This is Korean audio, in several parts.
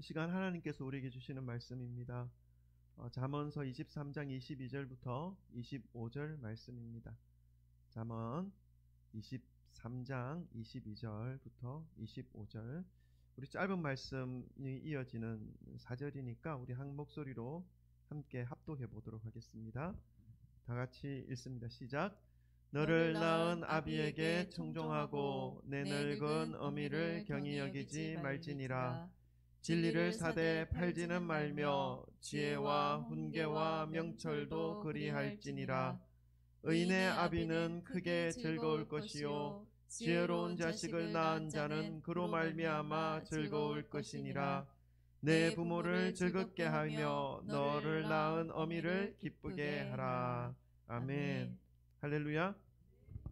이 시간 하나님께서 우리에게 주시는 말씀입니다. 잠언서 23장 22절부터 25절 말씀입니다. 잠언 23장 22절부터 25절. 우리 짧은 말씀이 이어지는 4절이니까 우리 한 목소리로 함께 합독해 보도록 하겠습니다. 다 같이 읽습니다. 시작. 너를 낳은 아비에게 청종하고 내 늙은 어미를 경히 여기지 말지니라. 진리를 사되 팔지는 말며 지혜와 훈계와 명철도 그리할지니라. 의인의 아비는 크게 즐거울 것이요 지혜로운 자식을 낳은 자는 그로 말미암아 즐거울 것이니라. 내 부모를 즐겁게 하며 너를 낳은 어미를 기쁘게 하라. 아멘. 할렐루야.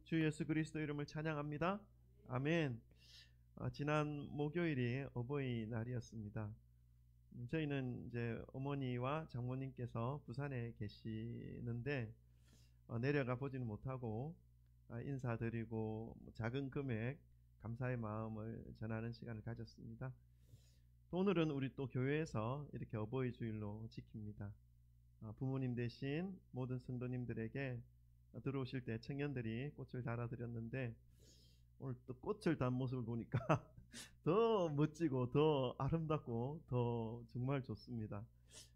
주 예수 그리스도 이름을 찬양합니다. 아멘. 지난 목요일이 어버이날이었습니다. 저희는 이제 어머니와 장모님께서 부산에 계시는데 내려가 보지는 못하고 인사드리고 작은 금액 감사의 마음을 전하는 시간을 가졌습니다. 오늘은 우리 또 교회에서 이렇게 어버이 주일로 지킵니다. 부모님 대신 모든 성도님들에게 들어오실 때 청년들이 꽃을 달아드렸는데 오늘 또 꽃을 단 모습을 보니까 더 멋지고 더 아름답고 더 정말 좋습니다.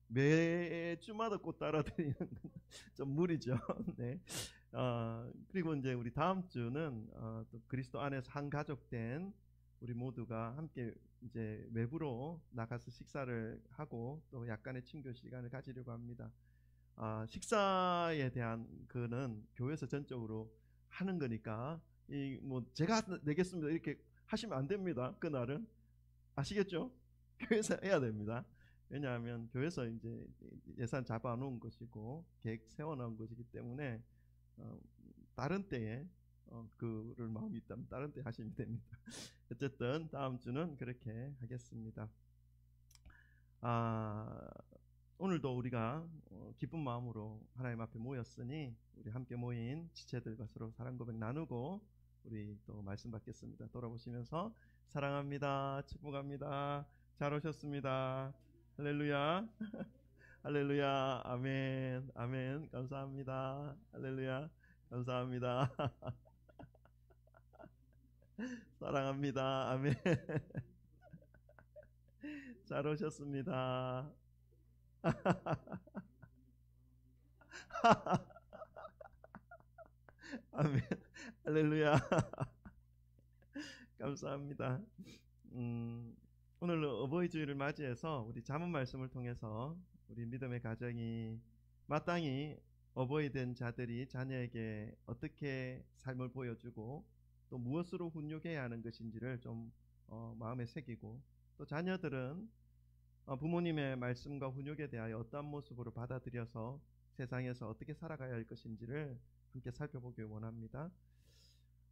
매주마다 꽃 달아드리는 건 좀 무리죠. 네. 그리고 이제 우리 다음 주는 또 그리스도 안에서 한 가족 된 우리 모두가 함께 이제 외부로 나가서 식사를 하고 또 약간의 친교 시간을 가지려고 합니다. 식사에 대한 그는 교회에서 전적으로 하는 거니까 뭐 제가 내겠습니다 이렇게 하시면 안 됩니다. 그날은 아시겠죠? 교회에서 해야 됩니다. 왜냐하면 교회에서 이제 예산 잡아놓은 것이고 계획 세워놓은 것이기 때문에 다른 때에 그럴 마음이 있다면 다른 때 하시면 됩니다. 어쨌든 다음 주는 그렇게 하겠습니다. 오늘도 우리가 기쁜 마음으로 하나님 앞에 모였으니 우리 함께 모인 지체들과 서로 사랑 고백 나누고 우리 또 말씀 받겠습니다. 돌아보시면서 사랑합니다. 축복합니다. 잘 오셨습니다. 할렐루야. 할렐루야. 아멘. 아멘. 감사합니다. 할렐루야. 감사합니다. 사랑합니다. 아멘. 잘 오셨습니다. 아멘. 할렐루야. 감사합니다. 오늘 어버이 주일을 맞이해서 우리 잠언 말씀을 통해서 우리 믿음의 가정이 마땅히 어버이 된 자들이 자녀에게 어떻게 삶을 보여주고 또 무엇으로 훈육해야 하는 것인지를 좀 마음에 새기고 또 자녀들은 부모님의 말씀과 훈육에 대하여 어떠한 모습으로 받아들여서 세상에서 어떻게 살아가야 할 것인지를 함께 살펴보길 원합니다.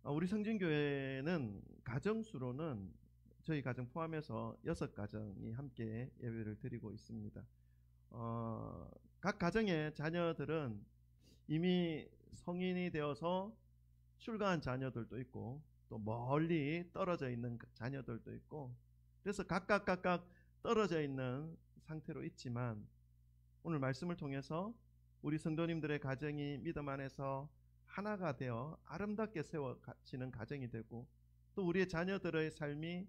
우리 성진교회는 가정수로는 저희 가정 포함해서 6가정이 함께 예배를 드리고 있습니다. 각 가정의 자녀들은 이미 성인이 되어서 출가한 자녀들도 있고 또 멀리 떨어져 있는 자녀들도 있고 그래서 각각 떨어져 있는 상태로 있지만 오늘 말씀을 통해서 우리 성도님들의 가정이 믿음 안에서 하나가 되어 아름답게 세워지는 가정이 되고 또 우리의 자녀들의 삶이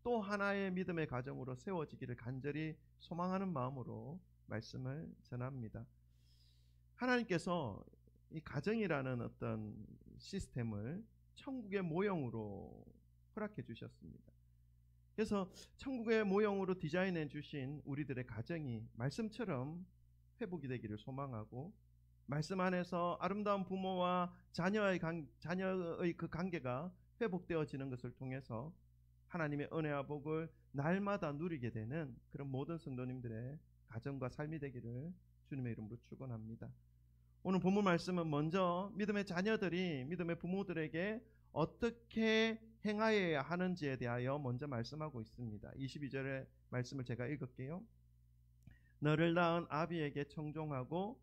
또 하나의 믿음의 가정으로 세워지기를 간절히 소망하는 마음으로 말씀을 전합니다. 하나님께서 이 가정이라는 어떤 시스템을 천국의 모형으로 허락해 주셨습니다. 그래서 천국의 모형으로 디자인해 주신 우리들의 가정이 말씀처럼 회복이 되기를 소망하고 말씀 안에서 아름다운 부모와 자녀의 그 관계가 회복되어지는 것을 통해서 하나님의 은혜와 복을 날마다 누리게 되는 그런 모든 성도님들의 가정과 삶이 되기를 주님의 이름으로 축원합니다. 오늘 본문 말씀은 먼저 믿음의 자녀들이 믿음의 부모들에게 어떻게 행하여야 하는지에 대하여 먼저 말씀하고 있습니다. 22절의 말씀을 제가 읽을게요. 너를 낳은 아비에게 청종하고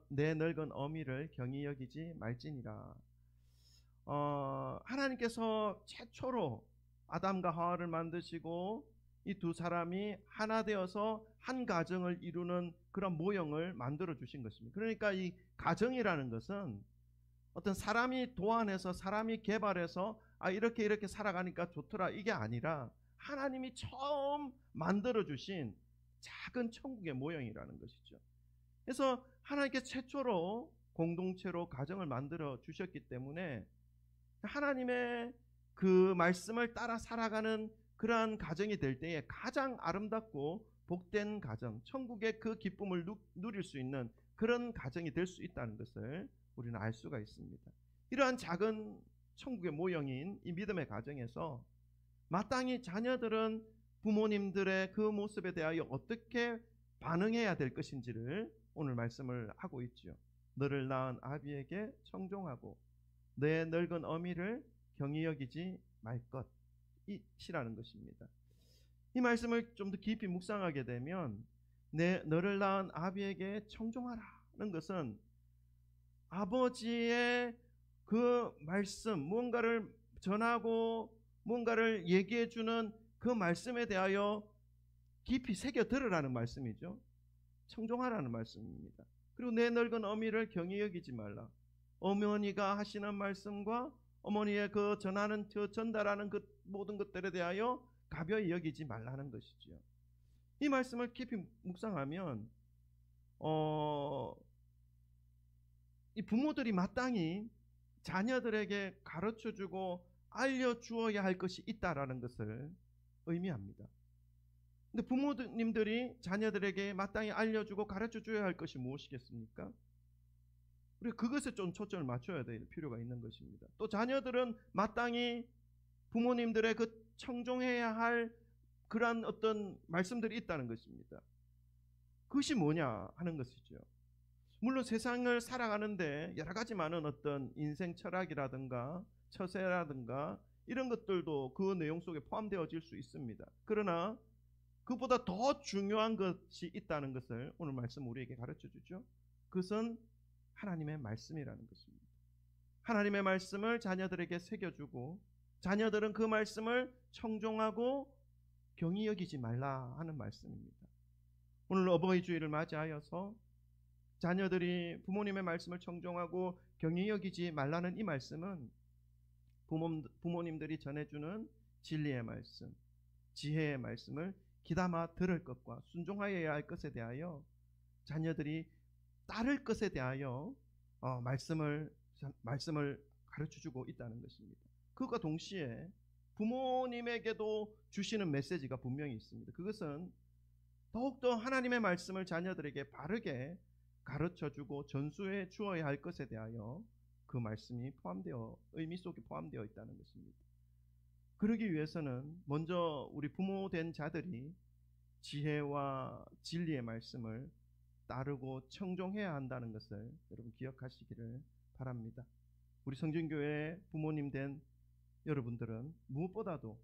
내 늙은 어미를 경히 여기지 말지니라. 하나님께서 최초로 아담과 하와를 만드시고 이 두 사람이 하나 되어서 한 가정을 이루는 그런 모형을 만들어 주신 것입니다. 그러니까 이 가정이라는 것은 어떤 사람이 도안해서 사람이 개발해서 이렇게 살아가니까 좋더라 이게 아니라 하나님이 처음 만들어 주신 작은 천국의 모형이라는 것이죠. 그래서 하나님께 최초로 공동체로 가정을 만들어 주셨기 때문에 하나님의 그 말씀을 따라 살아가는 그러한 가정이 될 때에 가장 아름답고 복된 가정, 천국의 그 기쁨을 누릴 수 있는 그런 가정이 될 수 있다는 것을 우리는 알 수가 있습니다. 이러한 작은 천국의 모형인 이 믿음의 가정에서 마땅히 자녀들은 부모님들의 그 모습에 대하여 어떻게 반응해야 될 것인지를 오늘 말씀을 하고 있죠. 너를 낳은 아비에게 청종하고 내 늙은 어미를 경히 여기지 말 것이라는 것입니다. 이 말씀을 좀 더 깊이 묵상하게 되면 너를 낳은 아비에게 청종하라는 것은 아버지의 그 말씀, 무언가를 전하고 뭔가를 얘기해 주는 그 말씀에 대하여 깊이 새겨 들으라는 말씀이죠. 청종하라는 말씀입니다. 그리고 내 늙은 어미를 경히 여기지 말라. 어머니가 하시는 말씀과 어머니의 그 전하는 전달하는 그 모든 것들에 대하여 가벼이 여기지 말라는 것이지요. 이 말씀을 깊이 묵상하면 이 부모들이 마땅히 자녀들에게 가르쳐주고 알려주어야 할 것이 있다라는 것을 의미합니다. 근데 부모님들이 자녀들에게 마땅히 알려주고 가르쳐줘야 할 것이 무엇이겠습니까? 우리 그것에 좀 초점을 맞춰야 될 필요가 있는 것입니다. 또 자녀들은 마땅히 부모님들의 그 청종해야 할 그러한 어떤 말씀들이 있다는 것입니다. 그것이 뭐냐 하는 것이죠. 물론 세상을 살아가는데 여러 가지 많은 어떤 인생 철학이라든가 처세라든가 이런 것들도 그 내용 속에 포함되어질 수 있습니다. 그러나 그보다 더 중요한 것이 있다는 것을 오늘 말씀 우리에게 가르쳐 주죠. 그것은 하나님의 말씀이라는 것입니다. 하나님의 말씀을 자녀들에게 새겨주고 자녀들은 그 말씀을 청종하고 경히 여기지 말라 하는 말씀입니다. 오늘 어버이 주일을 맞이하여서 자녀들이 부모님의 말씀을 청종하고 경히 여기지 말라는 이 말씀은 부모님들이 전해주는 진리의 말씀, 지혜의 말씀을 귀담아 들을 것과 순종하여야 할 것에 대하여 자녀들이 따를 것에 대하여 말씀을 가르쳐주고 있다는 것입니다. 그것과 동시에 부모님에게도 주시는 메시지가 분명히 있습니다. 그것은 더욱더 하나님의 말씀을 자녀들에게 바르게 가르쳐주고 전수해 주어야 할 것에 대하여 그 말씀이 의미 속에 포함되어 있다는 것입니다. 그러기 위해서는 먼저 우리 부모된 자들이 지혜와 진리의 말씀을 따르고 청종해야 한다는 것을 여러분 기억하시기를 바랍니다. 우리 성진교회 부모님 된 여러분들은 무엇보다도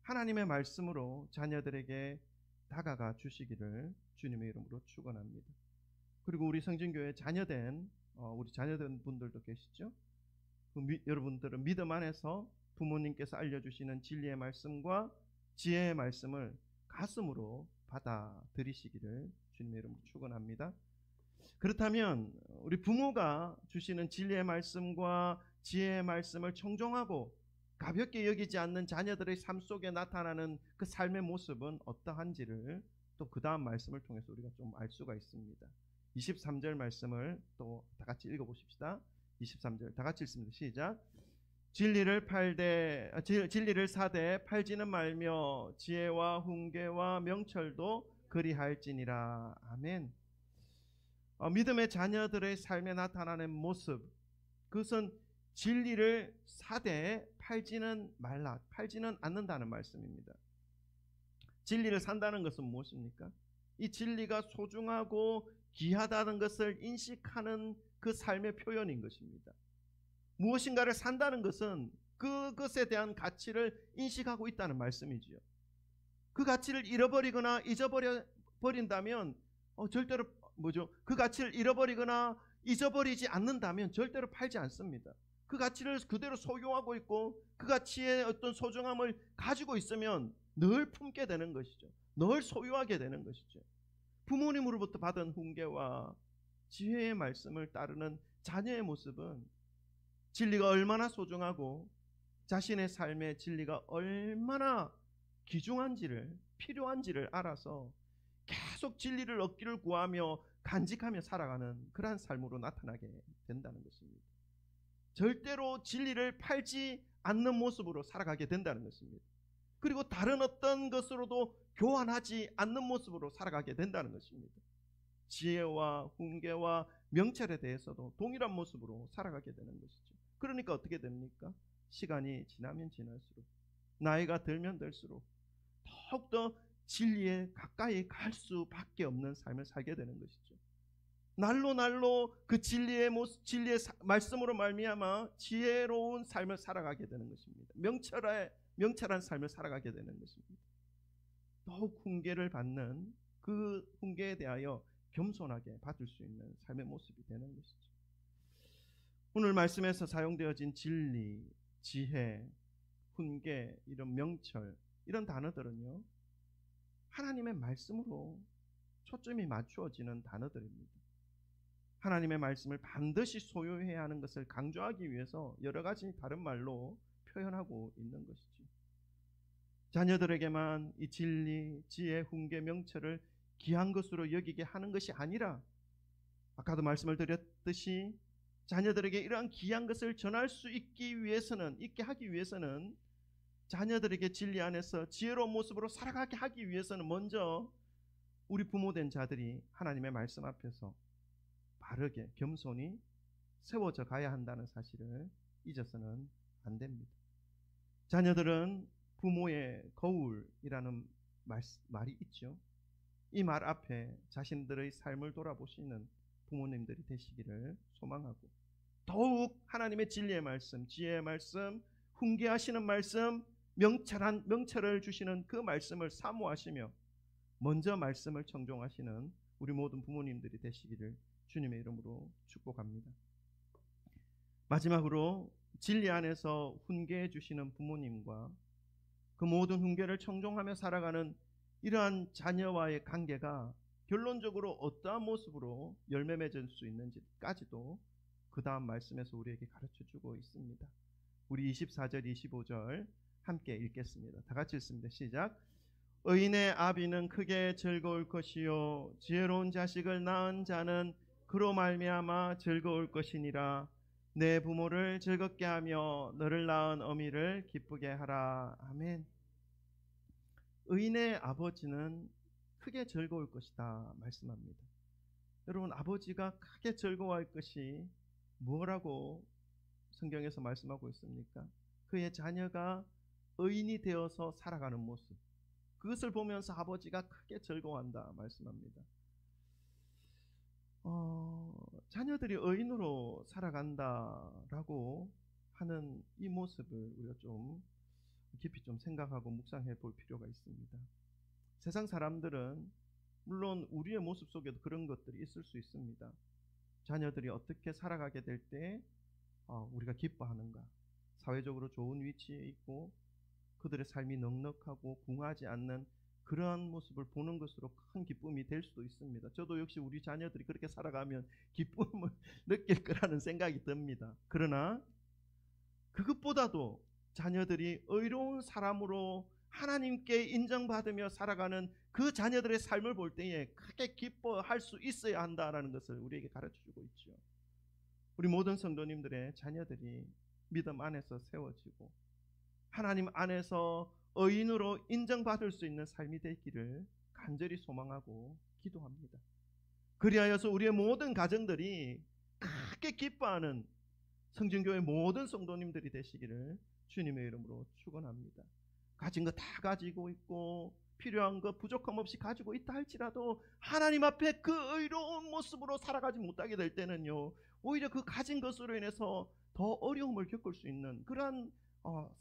하나님의 말씀으로 자녀들에게 다가가 주시기를 주님의 이름으로 축원합니다. 그리고 우리 성진교회 자녀된 우리 자녀된 분들도 계시죠? 여러분들은 믿음 안에서 부모님께서 알려주시는 진리의 말씀과 지혜의 말씀을 가슴으로 받아들이시기를 주님의 이름으로 축원합니다. 그렇다면 우리 부모가 주시는 진리의 말씀과 지혜의 말씀을 청종하고 가볍게 여기지 않는 자녀들의 삶 속에 나타나는 그 삶의 모습은 어떠한지를 또 그 다음 말씀을 통해서 우리가 좀 알 수가 있습니다. 23절 말씀을 또 다 같이 읽어보십시다. 23절 다 같이 읽습니다. 시작. 진리를 사되 팔지는 말며 지혜와 훈계와 명철도 그리할지니라. 아멘. 믿음의 자녀들의 삶에 나타나는 모습, 그것은 진리를 사되 팔지는 말라, 팔지는 않는다는 말씀입니다. 진리를 산다는 것은 무엇입니까? 이 진리가 소중하고 귀하다는 것을 인식하는 그 삶의 표현인 것입니다. 무엇인가를 산다는 것은 그것에 대한 가치를 인식하고 있다는 말씀이지요. 그 가치를 잃어버리거나 잊어버린다면 절대로 그 가치를 잃어버리거나 잊어버리지 않는다면 절대로 팔지 않습니다. 그 가치를 그대로 소유하고 있고 그 가치의 어떤 소중함을 가지고 있으면 늘 품게 되는 것이죠. 늘 소유하게 되는 것이죠. 부모님으로부터 받은 훈계와 지혜의 말씀을 따르는 자녀의 모습은 진리가 얼마나 소중하고 자신의 삶의 진리가 얼마나 귀중한지를, 필요한지를 알아서 계속 진리를 얻기를 구하며 간직하며 살아가는 그러한 삶으로 나타나게 된다는 것입니다. 절대로 진리를 팔지 않는 모습으로 살아가게 된다는 것입니다. 그리고 다른 어떤 것으로도 교환하지 않는 모습으로 살아가게 된다는 것입니다. 지혜와 훈계와 명철에 대해서도 동일한 모습으로 살아가게 되는 것이죠. 그러니까 어떻게 됩니까? 시간이 지나면 지날수록, 나이가 들면 들수록 더욱더 진리에 가까이 갈 수밖에 없는 삶을 살게 되는 것이죠. 날로 날로 그 진리의 모습, 진리의 말씀으로 말미암아 지혜로운 삶을 살아가게 되는 것입니다. 명철한 삶을 살아가게 되는 것입니다. 더욱 훈계를 받는 그 훈계에 대하여 겸손하게 받을 수 있는 삶의 모습이 되는 것이죠. 오늘 말씀에서 사용되어진 진리, 지혜, 훈계, 이런 명철, 이런 단어들은요, 하나님의 말씀으로 초점이 맞추어지는 단어들입니다. 하나님의 말씀을 반드시 소유해야 하는 것을 강조하기 위해서 여러 가지 다른 말로 표현하고 있는 것이죠. 자녀들에게만 이 진리, 지혜, 훈계, 명철을 귀한 것으로 여기게 하는 것이 아니라, 아까도 말씀을 드렸듯이 자녀들에게 이러한 귀한 것을 전할 수 있게 하기 위해서는 자녀들에게 진리 안에서 지혜로운 모습으로 살아가게 하기 위해서는 먼저 우리 부모된 자들이 하나님의 말씀 앞에서 바르게 겸손히 세워져 가야 한다는 사실을 잊어서는 안 됩니다. 자녀들은 부모의 거울이라는 말이 있죠. 이 말 앞에 자신들의 삶을 돌아보시는 부모님들이 되시기를 소망하고, 더욱 하나님의 진리의 말씀, 지혜의 말씀, 훈계하시는 말씀, 명철을 주시는 그 말씀을 사모하시며 먼저 말씀을 청종하시는 우리 모든 부모님들이 되시기를 주님의 이름으로 축복합니다. 마지막으로 진리 안에서 훈계해 주시는 부모님과 그 모든 훈계를 청종하며 살아가는 이러한 자녀와의 관계가 결론적으로 어떠한 모습으로 열매 맺을 수 있는지까지도 그 다음 말씀에서 우리에게 가르쳐주고 있습니다. 우리 24절 25절 함께 읽겠습니다. 다 같이 읽습니다. 시작. 의인의 아비는 크게 즐거울 것이요 지혜로운 자식을 낳은 자는 그로 말미암아 즐거울 것이니라. 내 부모를 즐겁게 하며 너를 낳은 어미를 기쁘게 하라. 아멘. 의인의 아버지는 크게 즐거울 것이다 말씀합니다. 여러분, 아버지가 크게 즐거워할 것이 뭐라고 성경에서 말씀하고 있습니까? 그의 자녀가 의인이 되어서 살아가는 모습, 그것을 보면서 아버지가 크게 즐거워한다 말씀합니다. 자녀들이 의인으로 살아간다라고 하는 이 모습을 우리가 좀 깊이 좀 생각하고 묵상해 볼 필요가 있습니다. 세상 사람들은 물론 우리의 모습 속에도 그런 것들이 있을 수 있습니다. 자녀들이 어떻게 살아가게 될 때 우리가 기뻐하는가, 사회적으로 좋은 위치에 있고 그들의 삶이 넉넉하고 궁하지 않는 그러한 모습을 보는 것으로 큰 기쁨이 될 수도 있습니다. 저도 역시 우리 자녀들이 그렇게 살아가면 기쁨을 느낄 거라는 생각이 듭니다. 그러나 그것보다도 자녀들이 의로운 사람으로 하나님께 인정받으며 살아가는 그 자녀들의 삶을 볼 때에 크게 기뻐할 수 있어야 한다라는 것을 우리에게 가르쳐주고 있죠. 우리 모든 성도님들의 자녀들이 믿음 안에서 세워지고 하나님 안에서 의인으로 인정받을 수 있는 삶이 되기를 간절히 소망하고 기도합니다. 그리하여서 우리의 모든 가정들이 크게 기뻐하는 성진교회 모든 성도님들이 되시기를 주님의 이름으로 축원합니다. 가진 거 다 가지고 있고 필요한 것 부족함 없이 가지고 있다 할지라도 하나님 앞에 그 의로운 모습으로 살아가지 못하게 될 때는요, 오히려 그 가진 것으로 인해서 더 어려움을 겪을 수 있는 그러한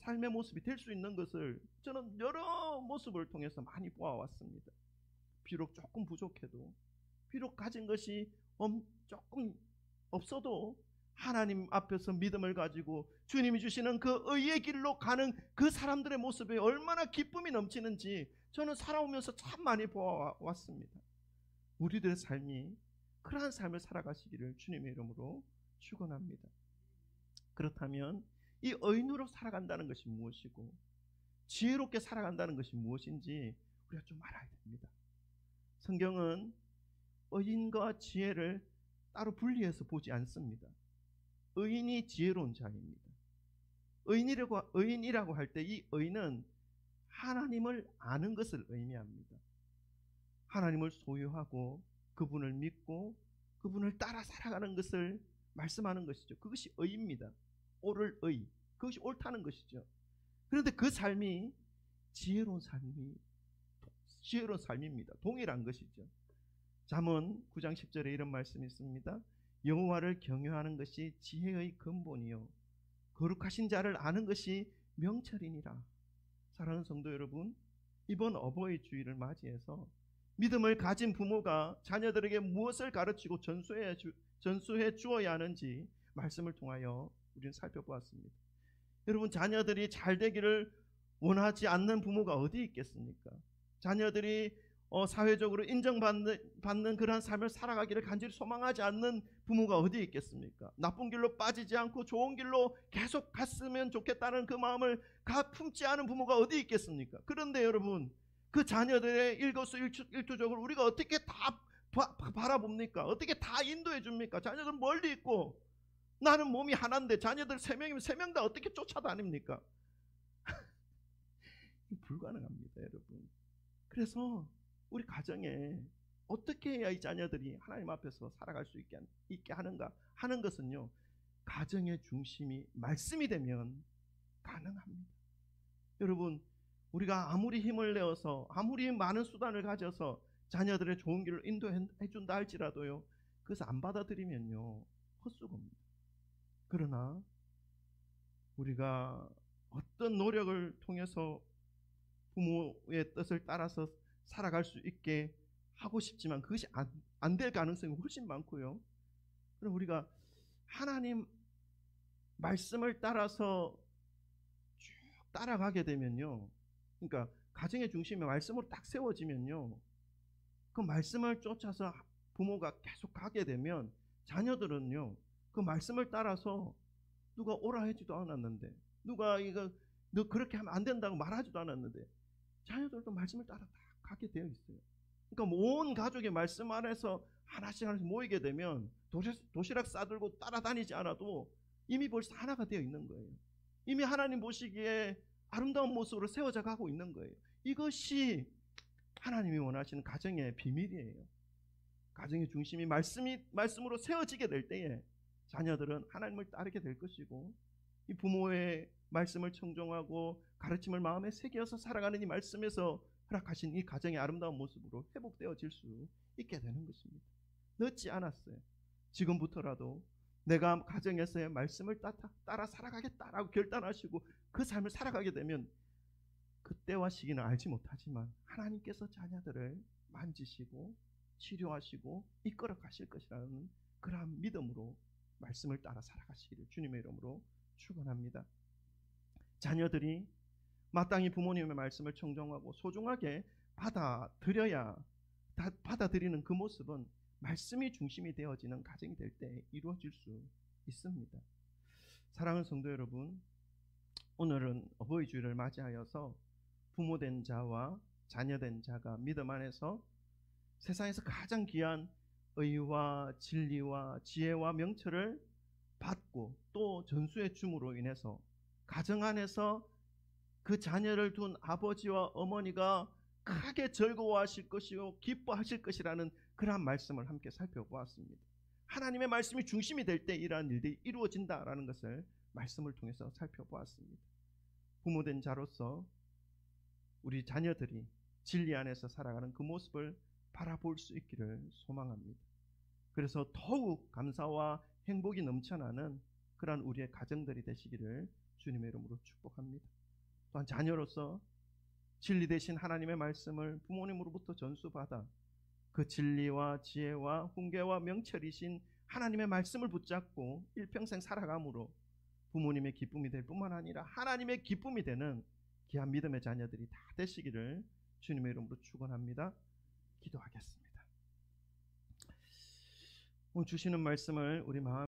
삶의 모습이 될 수 있는 것을 저는 여러 모습을 통해서 많이 보아왔습니다. 비록 조금 부족해도, 비록 가진 것이 조금 없어도 하나님 앞에서 믿음을 가지고 주님이 주시는 그 의의 길로 가는 그 사람들의 모습에 얼마나 기쁨이 넘치는지 저는 살아오면서 참 많이 보아왔습니다. 우리들의 삶이 그러한 삶을 살아가시기를 주님의 이름으로 축원합니다. 그렇다면 이 의인으로 살아간다는 것이 무엇이고 지혜롭게 살아간다는 것이 무엇인지 우리가 좀 알아야 됩니다. 성경은 의인과 지혜를 따로 분리해서 보지 않습니다. 의인이 지혜로운 자입니다. 의인이라고 할 때 이 의인은 하나님을 아는 것을 의미합니다. 하나님을 소유하고 그분을 믿고 그분을 따라 살아가는 것을 말씀하는 것이죠. 그것이 의입니다. 옳을 의, 그것이 옳다는 것이죠. 그런데 그 삶이 지혜로운 삶입니다. 동일한 것이죠. 잠언 9장 10절에 이런 말씀이 있습니다. 여호와를 경외하는 것이 지혜의 근본이요 거룩하신 자를 아는 것이 명철이니라. 사랑하는 성도 여러분, 이번 어버이 주일을 맞이해서 믿음을 가진 부모가 자녀들에게 무엇을 가르치고 전수해 주어야 하는지 말씀을 통하여 우리는 살펴보았습니다. 여러분, 자녀들이 잘 되기를 원하지 않는 부모가 어디 있겠습니까? 자녀들이 사회적으로 인정받는 그러한 삶을 살아가기를 간절히 소망하지 않는 부모가 어디 있겠습니까? 나쁜 길로 빠지지 않고 좋은 길로 계속 갔으면 좋겠다는 그 마음을 품지 않은 부모가 어디 있겠습니까? 그런데 여러분, 그 자녀들의 일거수일투족을 우리가 어떻게 다 바라봅니까? 어떻게 다 인도해 줍니까? 자녀들은 멀리 있고 나는 몸이 하나인데 자녀들 3명이면 3명 다 어떻게 쫓아다닙니까? 불가능합니다, 여러분. 그래서 우리 가정에 어떻게 해야 이 자녀들이 하나님 앞에서 살아갈 수 있게 하는가 하는 것은요, 가정의 중심이 말씀이 되면 가능합니다. 여러분, 우리가 아무리 힘을 내어서 아무리 많은 수단을 가져서 자녀들의 좋은 길로 인도해 준다 할지라도요, 그것을 안 받아들이면요 헛수고입니다. 그러나 우리가 어떤 노력을 통해서 부모의 뜻을 따라서 살아갈 수 있게 하고 싶지만 그것이 안 될 가능성이 훨씬 많고요. 그럼 우리가 하나님 말씀을 따라서 쭉 따라가게 되면요, 그러니까 가정의 중심에 말씀으로 딱 세워지면요, 그 말씀을 쫓아서 부모가 계속 가게 되면 자녀들은요 그 말씀을 따라서 누가 오라 하지도 않았는데, 누가 이거 너 그렇게 하면 안 된다고 말하지도 않았는데 자녀들도 말씀을 따라 다 가게 되어 있어요. 그러니까 온 가족의 말씀 안에서 하나씩 모이게 되면 도시락 싸들고 따라다니지 않아도 이미 벌써 하나가 되어 있는 거예요. 이미 하나님 보시기에 아름다운 모습으로 세워져 가고 있는 거예요. 이것이 하나님이 원하시는 가정의 비밀이에요. 가정의 중심이 말씀으로 세워지게 될 때에 자녀들은 하나님을 따르게 될 것이고, 이 부모의 말씀을 청종하고 가르침을 마음에 새겨서 살아가는 이 말씀에서 허락하신 이 가정의 아름다운 모습으로 회복되어질 수 있게 되는 것입니다. 늦지 않았어요. 지금부터라도 내가 가정에서의 말씀을 따라 살아가겠다라고 결단하시고 그 삶을 살아가게 되면 그때와 시기는 알지 못하지만 하나님께서 자녀들을 만지시고 치료하시고 이끌어 가실 것이라는 그러한 믿음으로 말씀을 따라 살아가시기를 주님의 이름으로 축원합니다. 자녀들이 마땅히 부모님의 말씀을 청정하고 소중하게 받아들이는 그 모습은 말씀이 중심이 되어지는 가정이 될 때 이루어질 수 있습니다. 사랑하는 성도 여러분, 오늘은 어버이 주일을 맞이하여서 부모된 자와 자녀된 자가 믿음 안에서 세상에서 가장 귀한 의와 진리와 지혜와 명철을 받고 또 전수해 줌으로 인해서 가정 안에서 그 자녀를 둔 아버지와 어머니가 크게 즐거워하실 것이요 기뻐하실 것이라는 그러한 말씀을 함께 살펴보았습니다. 하나님의 말씀이 중심이 될 때 이러한 일들이 이루어진다라는 것을 말씀을 통해서 살펴보았습니다. 부모된 자로서 우리 자녀들이 진리 안에서 살아가는 그 모습을 바라볼 수 있기를 소망합니다. 그래서 더욱 감사와 행복이 넘쳐나는 그러한 우리의 가정들이 되시기를 주님의 이름으로 축복합니다. 또한 자녀로서 진리 되신 하나님의 말씀을 부모님으로부터 전수받아 그 진리와 지혜와 훈계와 명철이신 하나님의 말씀을 붙잡고 일평생 살아감으로 부모님의 기쁨이 될 뿐만 아니라 하나님의 기쁨이 되는 귀한 믿음의 자녀들이 다 되시기를 주님의 이름으로 축원합니다. 기도하겠습니다. 오늘 주시는 말씀을 우리 마음